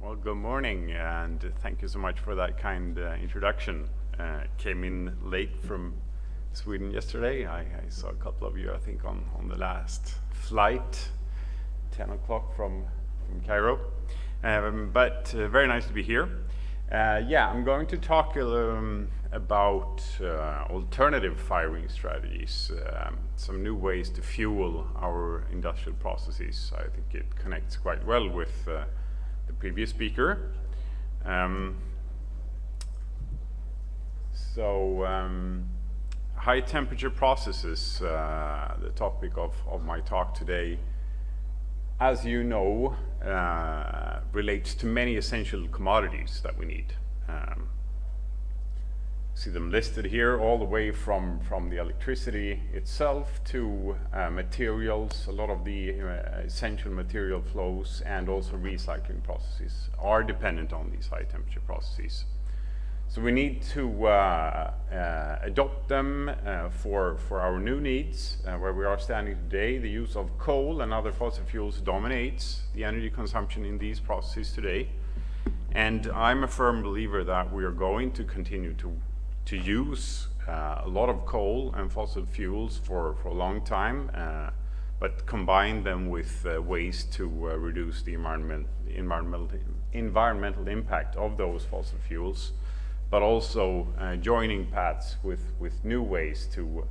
Well, good morning, and thank you so much for that kind introduction. Came in late from Sweden yesterday. I saw a couple of you, I think, on the last flight, 10 o'clock from Cairo. But very nice to be here. I'm going to talk about alternative firing strategies, some new ways to fuel our industrial processes. I think it connects quite well with the previous speaker. High temperature processes, the topic of my talk today, as you know, relates to many essential commodities that we need. See them listed here, all the way from the electricity itself to materials. A lot of the essential material flows and also recycling processes are dependent on these high temperature processes. So we need to adopt them for our new needs. Where we are standing today, the use of coal and other fossil fuels dominates the energy consumption in these processes today. And I'm a firm believer that we are going to continue to use a lot of coal and fossil fuels for a long time, but combine them with ways to reduce the environmental impact of those fossil fuels, but also joining paths with new ways to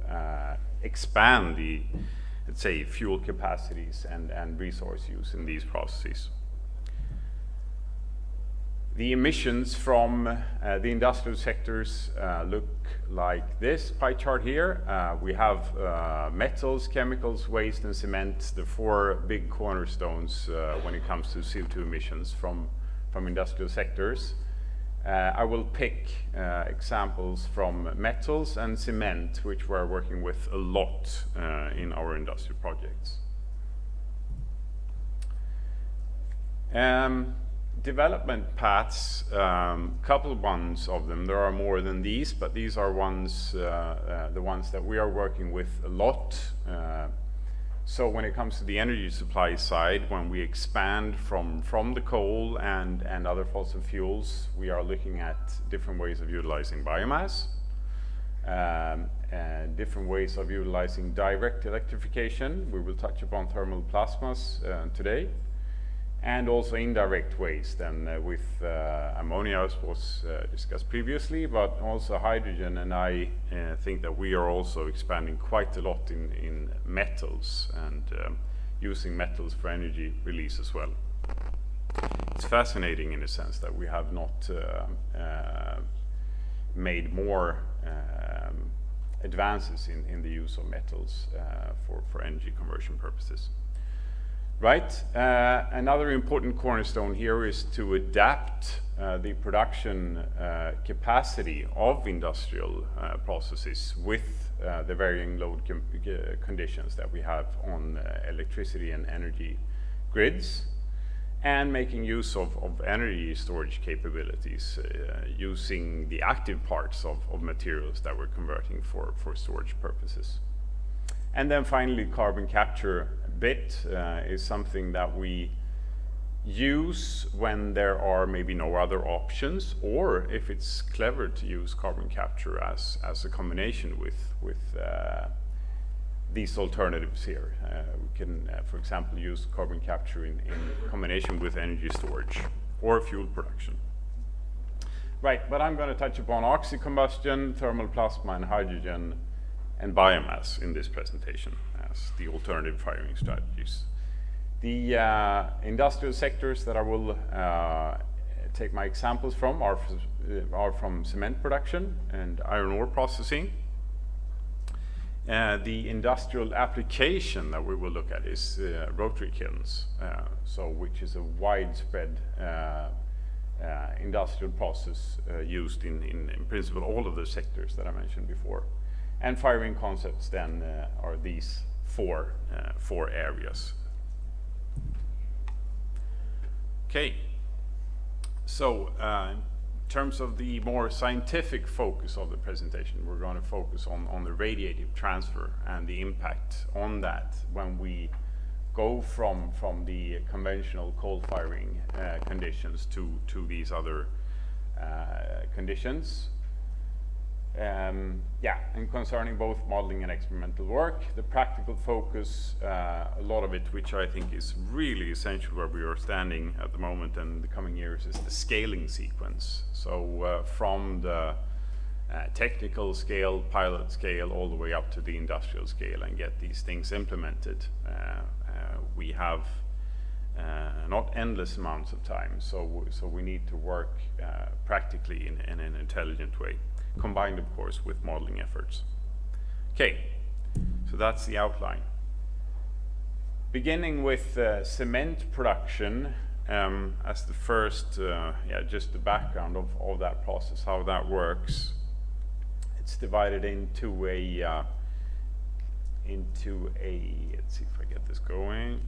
expand the, let's say, fuel capacities and resource use in these processes. The emissions from the industrial sectors look like this pie chart here. We have metals, chemicals, waste, and cement, the four big cornerstones when it comes to CO2 emissions from industrial sectors. I will pick examples from metals and cement, which we're working with a lot in our industrial projects. Development paths, couple ones of them. There are more than these, but these are ones, the ones that we are working with a lot. So when it comes to the energy supply side, when we expand from the coal and other fossil fuels, we are looking at different ways of utilizing biomass, and different ways of utilizing direct electrification. We will touch upon thermal plasmas today. And also indirect ways then with ammonia, as was discussed previously, but also hydrogen. And I think that we are also expanding quite a lot in metals and using metals for energy release as well. It's fascinating in a sense that we have not made more advances in the use of metals for energy conversion purposes. Right. Another important cornerstone here is to adapt the production capacity of industrial processes with the varying load conditions that we have on electricity and energy grids, and making use of energy storage capabilities using the active parts of materials that we're converting for storage purposes. And then finally, carbon capture bit is something that we use when there are maybe no other options, or if it's clever to use carbon capture as a combination with these alternatives here. We can, for example, use carbon capture in combination with energy storage or fuel production. Right, but I'm going to touch upon oxy-combustion, thermal plasma, and hydrogen, and biomass in this presentation as the alternative firing strategies. The industrial sectors that I will take my examples from are from cement production and iron ore processing. The industrial application that we will look at is rotary kilns, which is a widespread industrial process used in principle all of the sectors that I mentioned before. And firing concepts then are these four areas. Okay, so in terms of the more scientific focus of the presentation, we're going to focus on the radiative transfer and the impact on that when we go from the conventional coal firing conditions to these other conditions. Yeah, and concerning both modeling and experimental work, the practical focus, a lot of it, which I think is really essential where we are standing at the moment and the coming years, is the scaling sequence. So from the technical scale, pilot scale, all the way up to the industrial scale, and get these things implemented. We have not endless amounts of time, so we need to work practically in an intelligent way, combined of course with modeling efforts. Okay, so that's the outline. Beginning with cement production as the first, just the background of that process, how that works. It's divided into a, let's see if I get this going.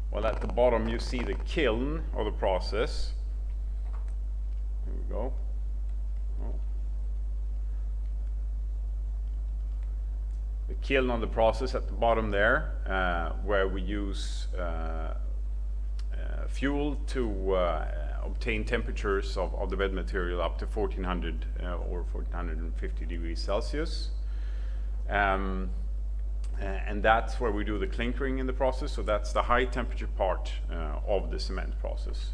Well, at the bottom you see the kiln of the process. Here we go. Oh. The kiln on the process at the bottom there, where we use fuel to obtain temperatures of the bed material up to 1400 or 1450 degrees Celsius. And that's where we do the clinkering in the process, so that's the high temperature part of the cement process.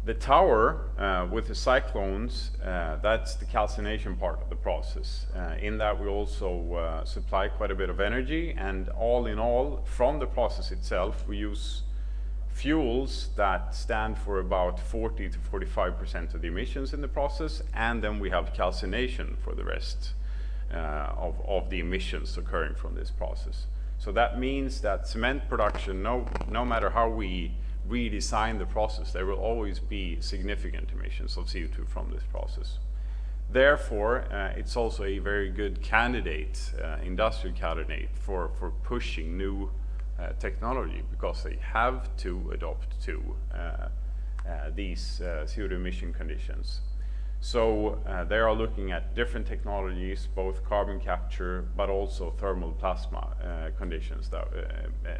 The tower with the cyclones, that's the calcination part of the process. In that we also supply quite a bit of energy, and all in all, from the process itself, we use fuels that stand for about 40 to 45% of the emissions in the process, and then we have calcination for the rest of the emissions occurring from this process. So that means that cement production, no matter how we redesign the process, there will always be significant emissions of CO2 from this process. Therefore, it's also a very good candidate, industrial candidate for pushing new technology, because they have to adopt to these CO2 emission conditions. So they are looking at different technologies, both carbon capture, but also thermal plasma conditions, that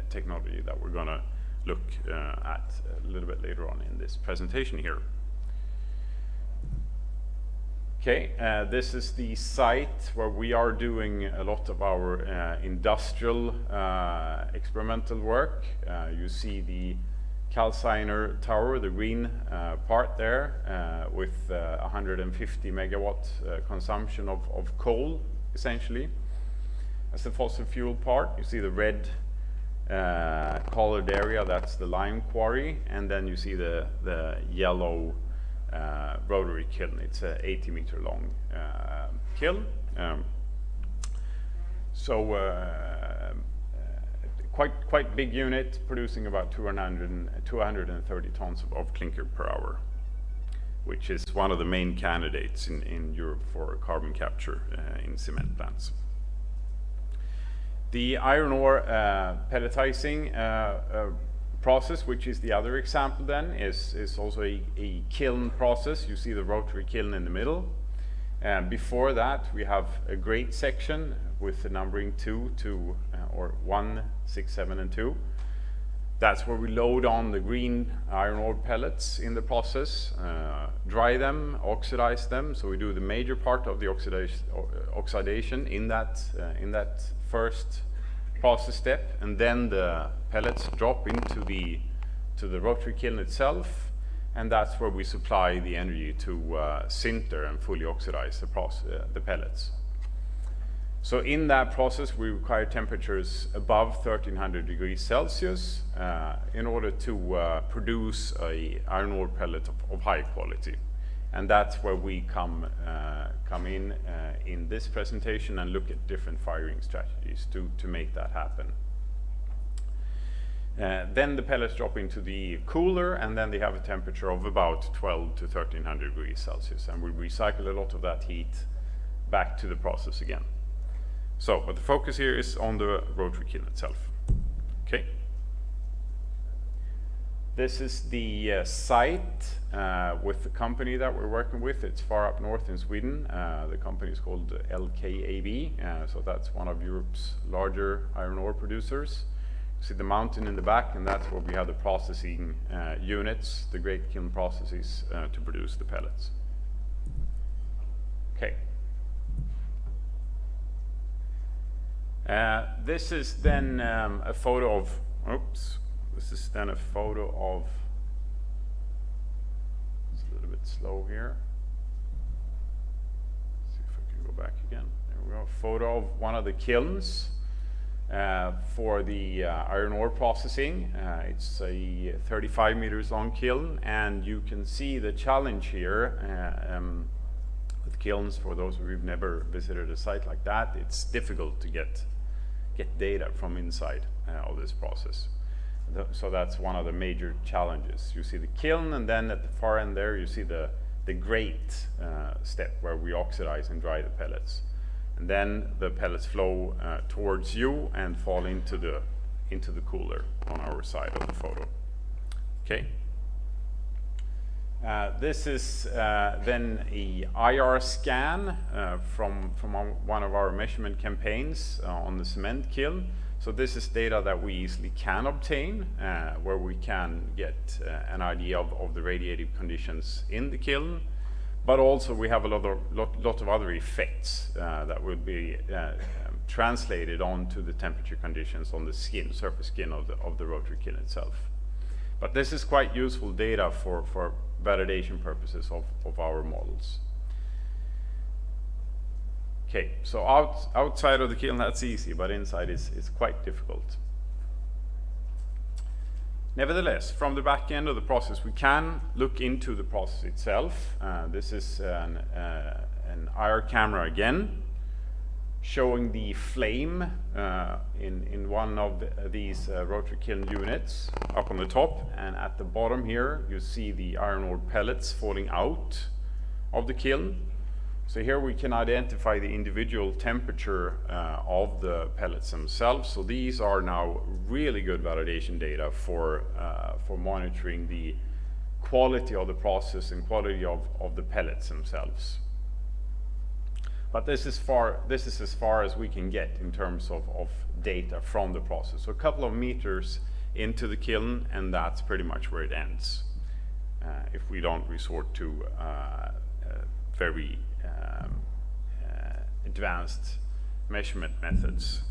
technology that we're going to look at a little bit later on in this presentation here. Okay, this is the site where we are doing a lot of our industrial experimental work. You see the calciner tower, the green part there, with 150 megawatt consumption of coal, essentially. As the fossil fuel part, you see the red colored area, that's the lime quarry, and then you see the yellow rotary kiln. It's a 80-meter long kiln. Quite big unit, producing about 230 tons of clinker per hour, which is one of the main candidates in Europe for carbon capture in cement plants. The iron ore pelletizing process, which is the other example then, is also a kiln process. You see the rotary kiln in the middle. Before that, we have a grate section with the numbering 1, 6, 7, and 2. That's where we load on the green iron ore pellets in the process, dry them, oxidize them. So we do the major part of the oxidation in that first process step, and then the pellets drop into the rotary kiln itself, and that's where we supply the energy to sinter and fully oxidize the pellets. So in that process, we require temperatures above 1300 degrees Celsius in order to produce an iron ore pellet of high quality. And that's where we come in this presentation and look at different firing strategies to make that happen. Then the pellets drop into the cooler, and then they have a temperature of about 12 to 1300 degrees Celsius, and we recycle a lot of that heat back to the process again. So, but the focus here is on the rotary kiln itself. Okay. This is the site with the company that we're working with. It's far up north in Sweden. The company is called LKAB, so that's one of Europe's larger iron ore producers. You see the mountain in the back, and that's where we have the processing units, the great kiln processes to produce the pellets. Okay. This is then a photo of, this is then a photo of, it's a little bit slow here. Let's see if I can go back again. There we go, a photo of one of the kilns for the iron ore processing. It's a 35 meters long kiln, and you can see the challenge here with kilns. For those of you who've never visited a site like that, it's difficult to get data from inside of this process. So that's one of the major challenges. You see the kiln, and then at the far end there you see the grate step where we oxidize and dry the pellets. And then the pellets flow towards you and fall into the cooler on our side of the photo. Okay. This is then a IR scan from one of our measurement campaigns on the cement kiln. So this is data that we easily can obtain, where we can get an idea of the radiative conditions in the kiln, but also we have a lot of other effects that will be translated onto the temperature conditions on the surface skin of the rotary kiln itself. But this is quite useful data for validation purposes of our models. Okay, so outside of the kiln that's easy, but inside is quite difficult. Nevertheless, from the back end of the process, we can look into the process itself. This is an IR camera again, showing the flame in one of these rotary kiln units up on the top, and at the bottom here you see the iron ore pellets falling out of the kiln. So here we can identify the individual temperature of the pellets themselves. So these are now really good validation data for monitoring the quality of the process and quality of the pellets themselves. But this is as far as we can get in terms of data from the process. So a couple of meters into the kiln, and that's pretty much where it ends, if we don't resort to very advanced measurement methods,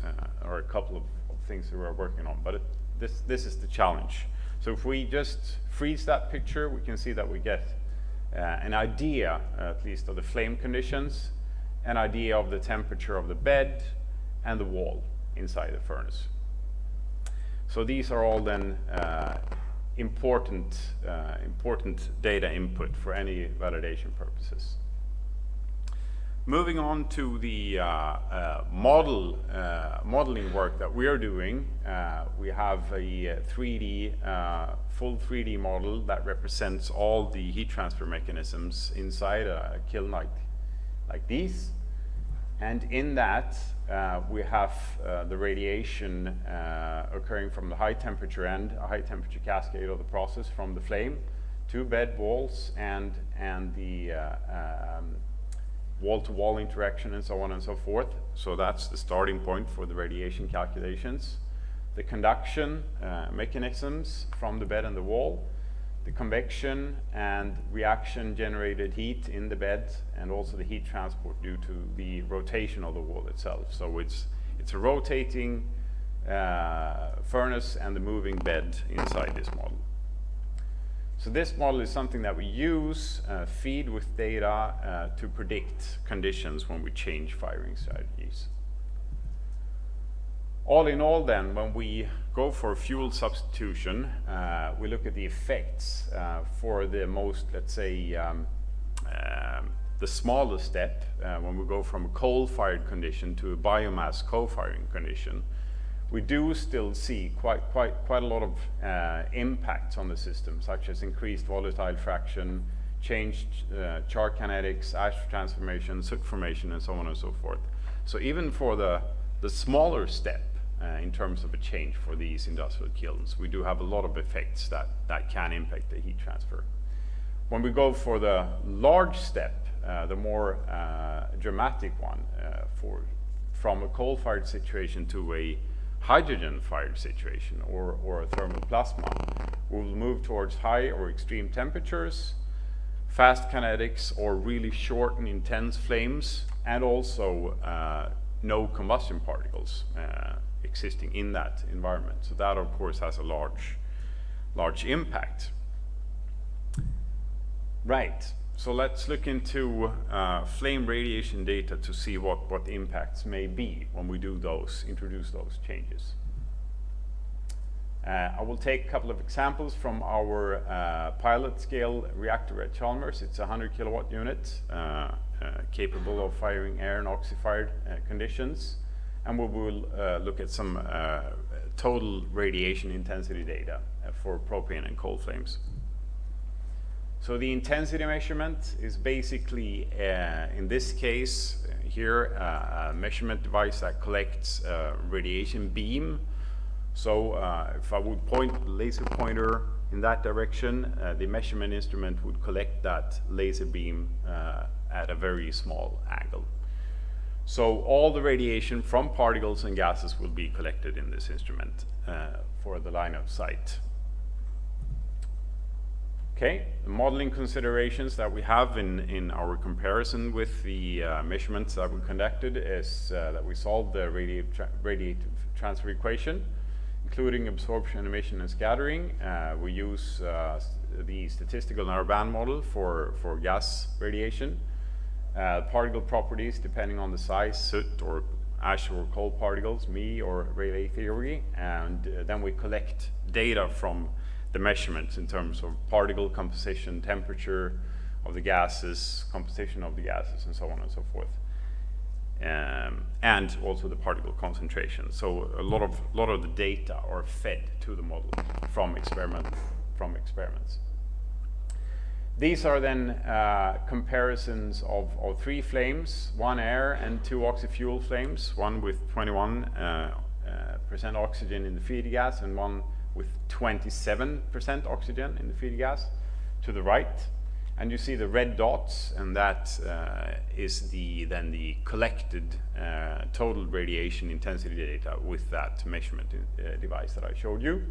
or a couple of things that we're working on. But this is the challenge. So if we just freeze that picture, we can see that we get an idea, at least, of the flame conditions, an idea of the temperature of the bed and the wall inside the furnace. So these are all then important data input for any validation purposes. Moving on to the modeling work that we are doing, we have a full 3D model that represents all the heat transfer mechanisms inside a kiln like these. And in that, we have the radiation occurring from the high temperature end, a high temperature cascade of the process from the flame to bed walls and the wall-to-wall interaction and so on and so forth. So that's the starting point for the radiation calculations. The conduction mechanisms from the bed and the wall, the convection and reaction generated heat in the bed, and also the heat transport due to the rotation of the wall itself. So it's a rotating furnace and the moving bed inside this model. So this model is something that we use, feed with data to predict conditions when we change firing strategies. All in all then, when we go for fuel substitution, we look at the effects for the most, let's say, the smallest step, when we go from a coal-fired condition to a biomass co-firing condition. We do still see quite a lot of impacts on the system, such as increased volatile fraction, changed char kinetics, ash transformation, soot formation, and so on and so forth. So even for the smaller step, in terms of a change for these industrial kilns. We do have a lot of effects that can impact the heat transfer. When we go for the large step, the more dramatic one, from a coal-fired situation to a hydrogen-fired situation or a thermal plasma, we will move towards high or extreme temperatures, fast kinetics or really short and intense flames, and also no combustion particles existing in that environment. So that, of course, has a large impact. Right. So let's look into flame radiation data to see what the impacts may be when we introduce those changes. I will take a couple of examples from our pilot scale reactor at Chalmers. It's a 100 kilowatt unit capable of firing air and oxy-fired conditions. And we will look at some total radiation intensity data for propane and coal flames. So the intensity measurement is basically, in this case here, a measurement device that collects radiation beam. So if I would point the laser pointer in that direction, the measurement instrument would collect that laser beam at a very small angle. So all the radiation from particles and gases will be collected in this instrument for the line of sight. Okay, the modeling considerations that we have in our comparison with the measurements that we conducted is that we solved the radiative transfer equation, including absorption, emission, and scattering. We use the statistical narrowband model for gas radiation. Particle properties depending on the size, soot or ash or coal particles, Me or Rayleigh theory, and then we collect data from the measurements in terms of particle composition, temperature of the gases, composition of the gases, and so on and so forth, and also the particle concentration. So a lot of the data are fed to the model from experiments. These are then comparisons of 3 flames, 1 air and 2 oxy-fuel flames, one with 21% oxygen in the feed gas and one with 27% oxygen in the feed gas to the right. And you see the red dots, and that is then the collected total radiation intensity data with that measurement device that I showed you.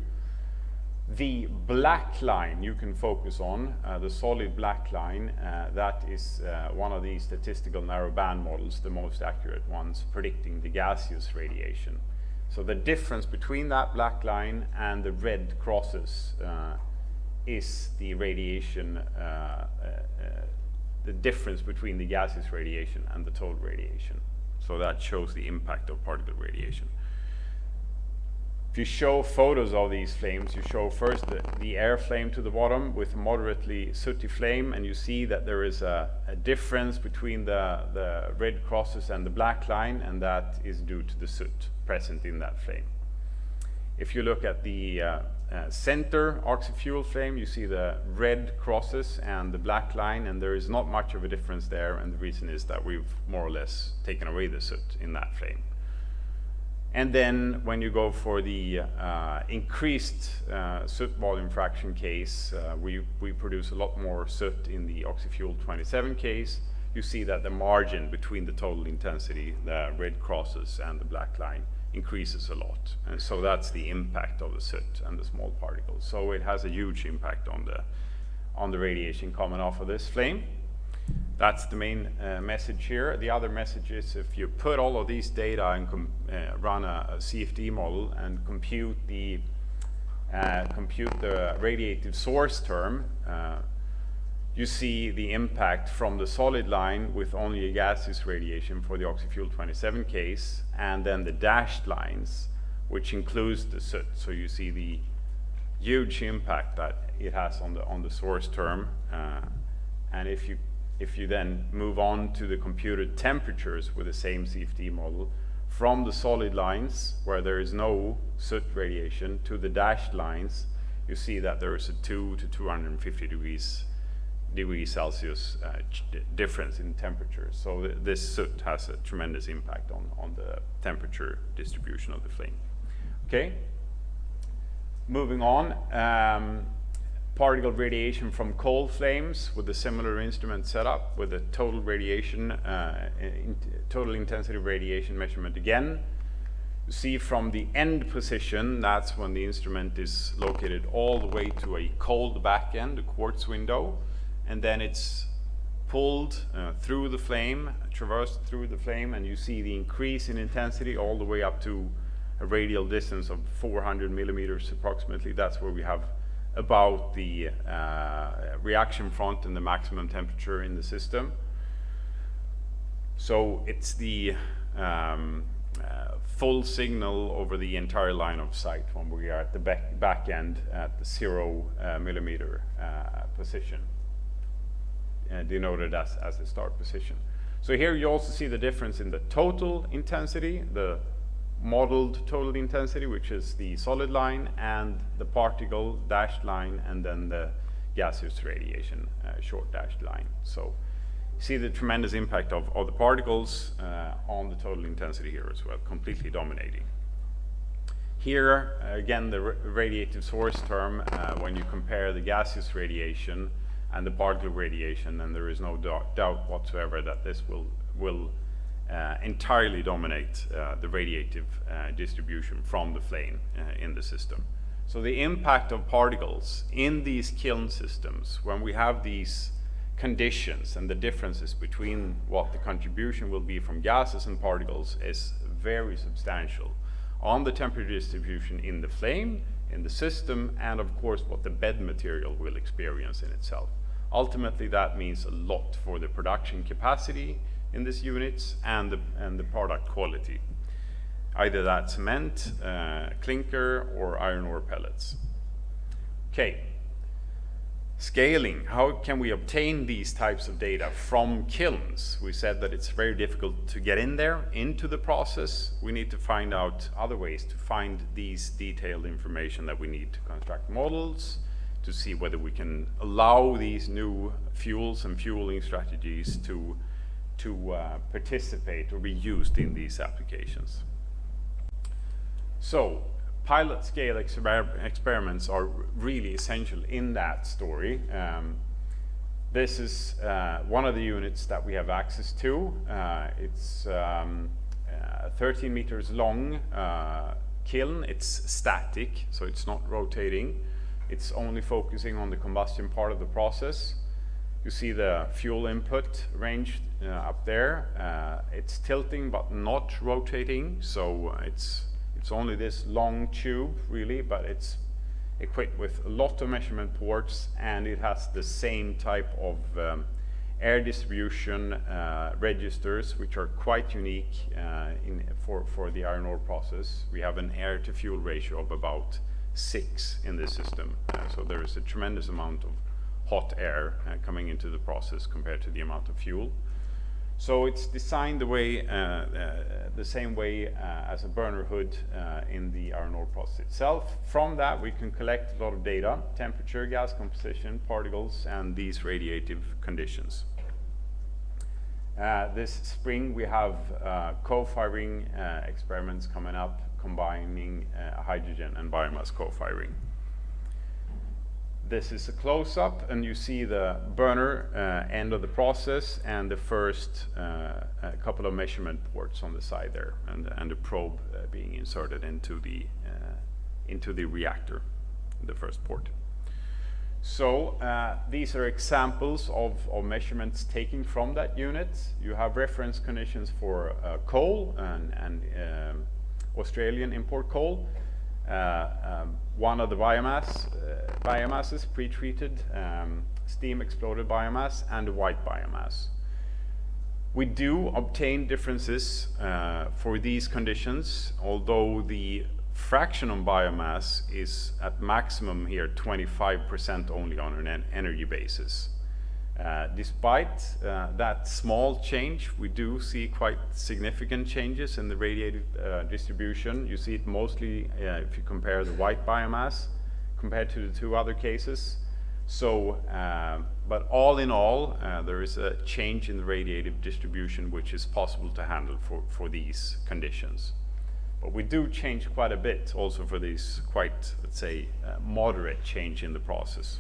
The black line you can focus on, the solid black line, that is one of the statistical narrowband models, the most accurate ones, predicting the gaseous radiation. So the difference between that black line and the red crosses is the radiation, the difference between the gaseous radiation and the total radiation. So that shows the impact of particle radiation. If you show photos of these flames, you show first the air flame to the bottom with a moderately sooty flame, and you see that there is a difference between the red crosses and the black line, and that is due to the soot present in that flame. If you look at the center oxy-fuel flame, you see the red crosses and the black line, and there is not much of a difference there, and the reason is that we've more or less taken away the soot in that flame. And then when you go for the increased soot volume fraction case, we produce a lot more soot in the oxy-fuel 27 case. You see that the margin between the total intensity, the red crosses and the black line, increases a lot. And so that's the impact of the soot and the small particles. So it has a huge impact on the radiation coming off of this flame. That's the main message here. The other message is if you put all of these data and run a CFD model and compute the radiative source term, you see the impact from the solid line with only a gaseous radiation for the oxy-fuel 27 case, and then the dashed lines, which includes the soot. So you see the huge impact that it has on the source term. And if you then move on to the computed temperatures with the same CFD model, from the solid lines where there is no soot radiation to the dashed lines, you see that there is a 2 to 250 degrees Celsius difference in temperature. So this soot has a tremendous impact on the temperature distribution of the flame. Okay, moving on. Particle radiation from coal flames with a similar instrument setup with a total radiation, total intensity radiation measurement again. You see from the end position, that's when the instrument is located all the way to a cold back end, a quartz window, and then it's pulled through the flame, traversed through the flame, and you see the increase in intensity all the way up to a radial distance of 400 millimeters approximately. That's where we have about the reaction front and the maximum temperature in the system. So it's the full signal over the entire line of sight when we are at the back end at the 0 millimeter position, denoted as the start position. So here you also see the difference in the total intensity, the modeled total intensity, which is the solid line, and the particle dashed line, and then the gaseous radiation short dashed line. So you see the tremendous impact of the particles on the total intensity here as well, completely dominating. Here, again, the radiative source term, when you compare the gaseous radiation and the particle radiation, and there is no doubt whatsoever that this will entirely dominate the radiative distribution from the flame in the system. So the impact of particles in these kiln systems, when we have these conditions and the differences between what the contribution will be from gases and particles, is very substantial on the temperature distribution in the flame, in the system, and of course what the bed material will experience in itself. Ultimately, that means a lot for the production capacity in these units and the product quality, either that cement, clinker, or iron ore pellets. Okay, scaling. How can we obtain these types of data from kilns? We said that it's very difficult to get in there, into the process. We need to find out other ways to find these detailed information that we need to construct models, to see whether we can allow these new fuels and fueling strategies to participate or be used in these applications. So pilot scale experiments are really essential in that story. This is one of the units that we have access to. It's 13 meters long kiln. It's static, so it's not rotating. It's only focusing on the combustion part of the process. You see the fuel input range up there. It's tilting but not rotating, so it's only this long tube really, but it's equipped with a lot of measurement ports, and it has the same type of air distribution registers, which are quite unique for the iron ore process. We have an air to fuel ratio of about 6 in this system, so there is a tremendous amount of hot air coming into the process compared to the amount of fuel. So it's designed the same way as a burner hood in the iron ore process itself. From that we can collect a lot of data: temperature, gas composition, particles, and these radiative conditions. This spring we have co-firing experiments coming up, combining hydrogen and biomass co-firing. This is a close-up, and you see the burner end of the process and the first couple of measurement ports on the side there, and the probe being inserted into the reactor, the first port. So these are examples of measurements taken from that unit. You have reference conditions for coal and Australian import coal. One of the biomasses, pre-treated steam exploded biomass, and the white biomass. We do obtain differences for these conditions, although the fraction of biomass is at maximum here 25% only on an energy basis. Despite that small change, we do see quite significant changes in the radiative distribution. You see it mostly if you compare the white biomass compared to the two other cases. So, but all in all, there is a change in the radiative distribution which is possible to handle for these conditions. But we do change quite a bit also for these quite, let's say, moderate change in the process.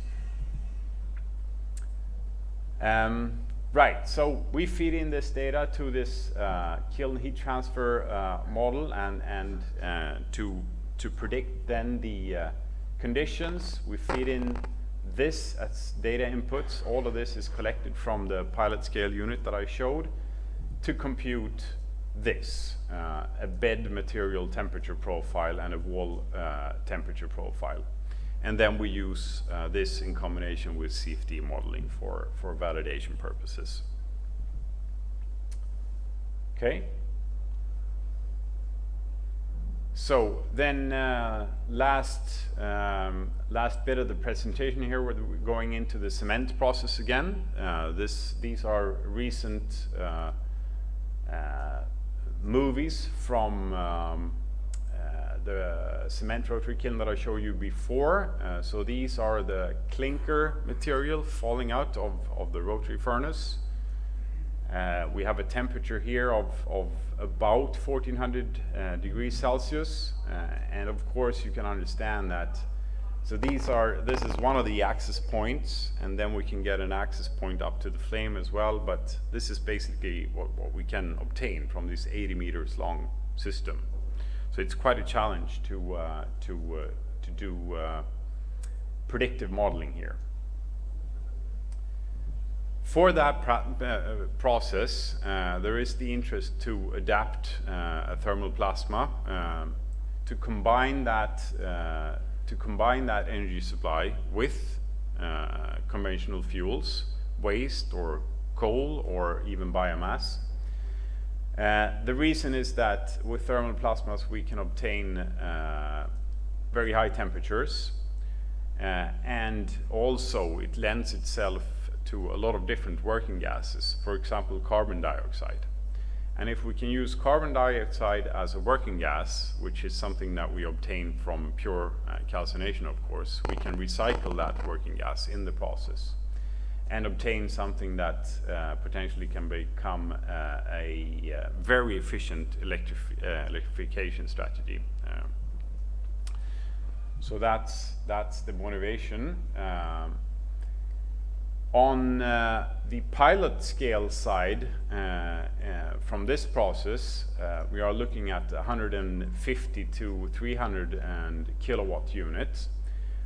Right, so we feed in this data to this kiln heat transfer model, and to predict then the conditions, we feed in this as data inputs. All of this is collected from the pilot scale unit that I showed to compute this, a bed material temperature profile and a wall temperature profile. And then we use this in combination with CFD modeling for validation purposes. Okay. So then last bit of the presentation here, we're going into the cement process again. These are recent movies from the cement rotary kiln that I showed you before. So these are the clinker material falling out of the rotary furnace. We have a temperature here of about 1400 degrees Celsius, and of course you can understand that. So this is one of the access points, and then we can get an access point up to the flame as well, but this is basically what we can obtain from this 80 meters long system. So it's quite a challenge to do predictive modeling here. For that process, there is the interest to adapt a thermal plasma to combine that energy supply with conventional fuels, waste or coal or even biomass. The reason is that with thermal plasmas we can obtain very high temperatures, and also it lends itself to a lot of different working gases, for example carbon dioxide. And if we can use carbon dioxide as a working gas, which is something that we obtain from pure calcination, of course, we can recycle that working gas in the process and obtain something that potentially can become a very efficient electrification strategy. So that's the motivation. On the pilot scale side, from this process, we are looking at 150 to 300 kilowatt units,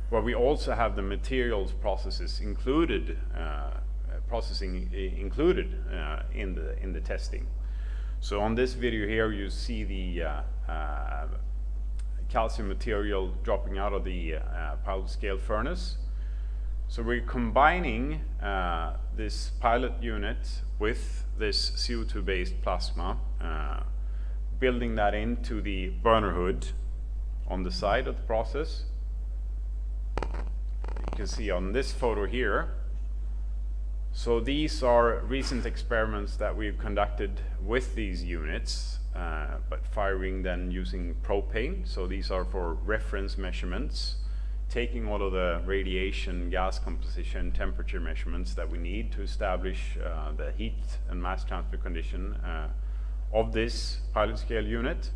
where we also have the materials processes included, in the testing. So on this video here, you see the calcium material dropping out of the pilot scale furnace. So we're combining this pilot unit with this CO2-based plasma, building that into the burner hood on the side of the process. You can see on this photo here. So these are recent experiments that we've conducted with these units, but firing then using propane. So these are for reference measurements, taking all of the radiation, gas composition, temperature measurements that we need to establish the heat and mass transfer condition of this pilot scale unit.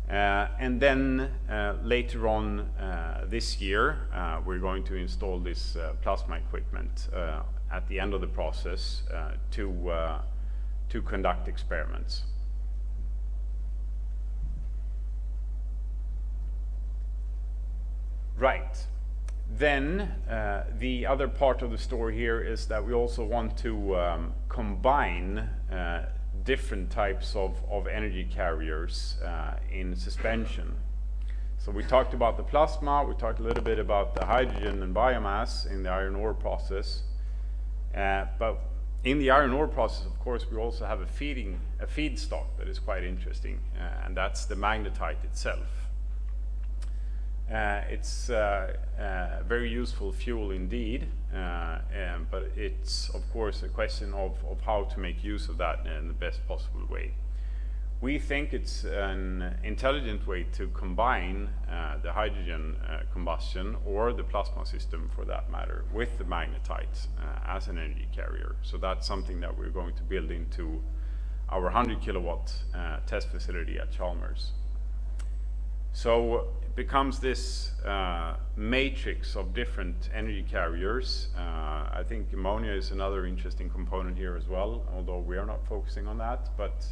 And then later on this year, we're going to install this plasma equipment at the end of the process to conduct experiments. Right. Then the other part of the story here is that we also want to combine different types of energy carriers in suspension. So we talked about the plasma, we talked a little bit about the hydrogen and biomass in the iron ore process, but in the iron ore process, of course, we also have a feedstock that is quite interesting, and that's the magnetite itself. It's a very useful fuel indeed, but it's of course a question of how to make use of that in the best possible way. We think it's an intelligent way to combine the hydrogen combustion, or the plasma system for that matter, with the magnetite as an energy carrier. So that's something that we're going to build into our 100 kilowatt test facility at Chalmers. So it becomes this matrix of different energy carriers. I think ammonia is another interesting component here as well, although we are not focusing on that. But